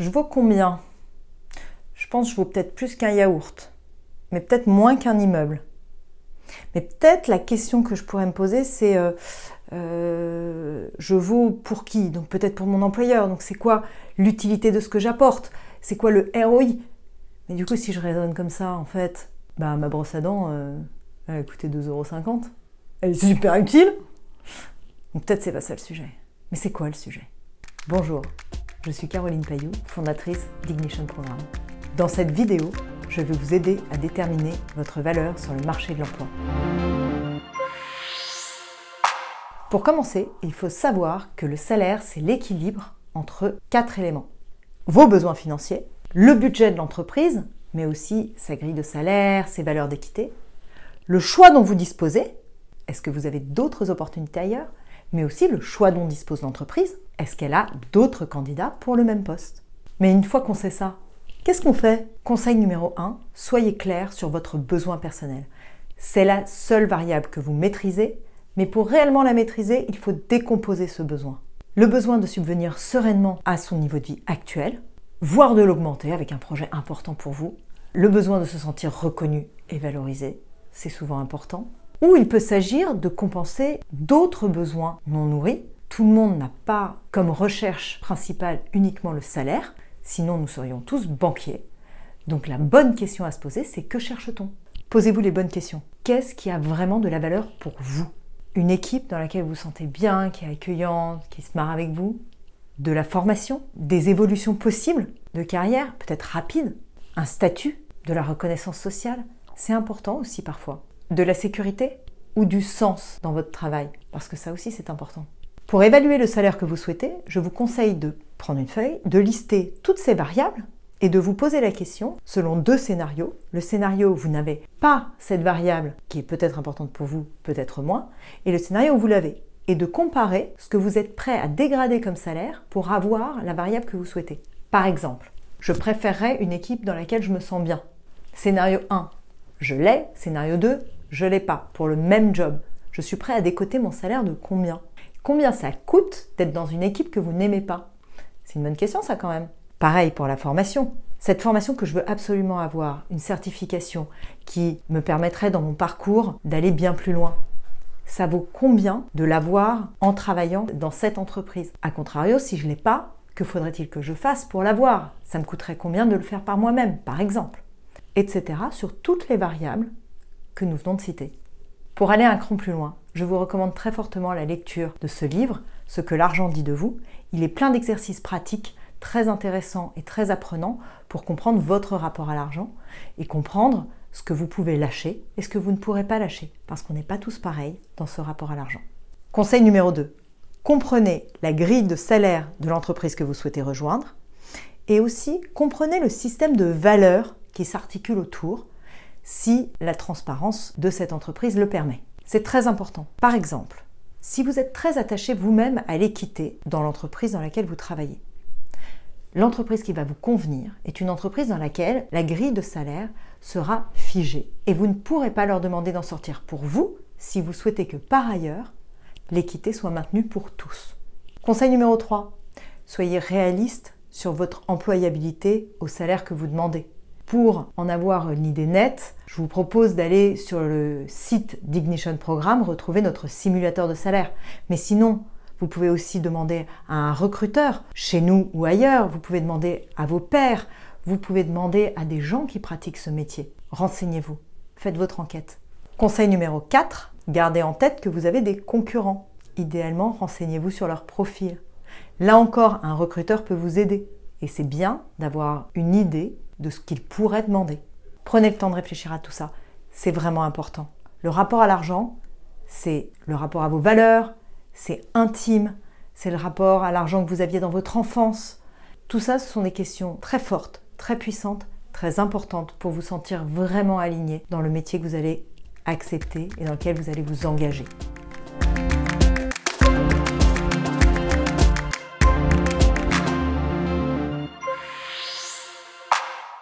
Je vaux combien? Je pense que je vaux peut-être plus qu'un yaourt, mais peut-être moins qu'un immeuble. Mais peut-être la question que je pourrais me poser, c'est je vaux pour qui? Donc peut-être pour mon employeur. Donc c'est quoi l'utilité de ce que j'apporte? C'est quoi le ROI? Mais du coup, si je raisonne comme ça, en fait, ma brosse à dents, elle a coûté 2,50 €. Elle est super utile. Donc peut-être c'est pas ça le sujet. Mais c'est quoi le sujet? Bonjour, je suis Caroline Payou, fondatrice d'Ignition Programme. Dans cette vidéo, je vais vous aider à déterminer votre valeur sur le marché de l'emploi. Pour commencer, il faut savoir que le salaire, c'est l'équilibre entre 4 éléments. Vos besoins financiers, le budget de l'entreprise, mais aussi sa grille de salaire, ses valeurs d'équité, le choix dont vous disposez, est-ce que vous avez d'autres opportunités ailleurs, mais aussi le choix dont dispose l'entreprise, est-ce qu'elle a d'autres candidats pour le même poste. Mais une fois qu'on sait ça, qu'est-ce qu'on fait? Conseil numéro 1, soyez clair sur votre besoin personnel. C'est la seule variable que vous maîtrisez, mais pour réellement la maîtriser, il faut décomposer ce besoin. Le besoin de subvenir sereinement à son niveau de vie actuel, voire de l'augmenter avec un projet important pour vous. Le besoin de se sentir reconnu et valorisé, c'est souvent important. Ou il peut s'agir de compenser d'autres besoins non nourris. Tout le monde n'a pas comme recherche principale uniquement le salaire, sinon nous serions tous banquiers. Donc la bonne question à se poser, c'est que cherche-t-on? Posez-vous les bonnes questions. Qu'est-ce qui a vraiment de la valeur pour vous? Une équipe dans laquelle vous vous sentez bien, qui est accueillante, qui se marre avec vous? De la formation? Des évolutions possibles de carrière, peut-être rapides? Un statut? De la reconnaissance sociale? C'est important aussi parfois. De la sécurité? Ou du sens dans votre travail? Parce que ça aussi c'est important. Pour évaluer le salaire que vous souhaitez, je vous conseille de prendre une feuille, de lister toutes ces variables et de vous poser la question selon 2 scénarios. Le scénario où vous n'avez pas cette variable qui est peut-être importante pour vous, peut-être moins, et le scénario où vous l'avez. Et de comparer ce que vous êtes prêt à dégrader comme salaire pour avoir la variable que vous souhaitez. Par exemple, je préférerais une équipe dans laquelle je me sens bien. Scénario 1, je l'ai. Scénario 2, je l'ai pas. Pour le même job, je suis prêt à décoter mon salaire de combien? Combien ça coûte d'être dans une équipe que vous n'aimez pas? C'est une bonne question ça quand même. Pareil pour la formation. Cette formation que je veux absolument avoir, une certification qui me permettrait dans mon parcours d'aller bien plus loin. Ça vaut combien de l'avoir en travaillant dans cette entreprise? A contrario, si je ne l'ai pas, que faudrait-il que je fasse pour l'avoir? Ça me coûterait combien de le faire par moi-même, par exemple? Etc. sur toutes les variables que nous venons de citer. Pour aller un cran plus loin, je vous recommande très fortement la lecture de ce livre, Ce que l'argent dit de vous. Il est plein d'exercices pratiques très intéressants et très apprenants pour comprendre votre rapport à l'argent et comprendre ce que vous pouvez lâcher et ce que vous ne pourrez pas lâcher, parce qu'on n'est pas tous pareils dans ce rapport à l'argent. Conseil numéro 2, comprenez la grille de salaire de l'entreprise que vous souhaitez rejoindre et aussi comprenez le système de valeurs qui s'articule autour si la transparence de cette entreprise le permet. C'est très important. Par exemple, si vous êtes très attaché vous-même à l'équité dans l'entreprise dans laquelle vous travaillez, l'entreprise qui va vous convenir est une entreprise dans laquelle la grille de salaire sera figée et vous ne pourrez pas leur demander d'en sortir pour vous si vous souhaitez que par ailleurs, l'équité soit maintenue pour tous. Conseil numéro 3, soyez réaliste sur votre employabilité au salaire que vous demandez. Pour en avoir une idée nette, je vous propose d'aller sur le site d'Ignition Programme, retrouver notre simulateur de salaire. Mais sinon, vous pouvez aussi demander à un recruteur, chez nous ou ailleurs, vous pouvez demander à vos pairs, vous pouvez demander à des gens qui pratiquent ce métier. Renseignez-vous, faites votre enquête. Conseil numéro 4, gardez en tête que vous avez des concurrents. Idéalement, renseignez-vous sur leur profil. Là encore, un recruteur peut vous aider. Et c'est bien d'avoir une idée de ce qu'il pourrait demander. Prenez le temps de réfléchir à tout ça. C'est vraiment important. Le rapport à l'argent, c'est le rapport à vos valeurs, c'est intime, c'est le rapport à l'argent que vous aviez dans votre enfance. Tout ça, ce sont des questions très fortes, très puissantes, très importantes pour vous sentir vraiment aligné dans le métier que vous allez accepter et dans lequel vous allez vous engager.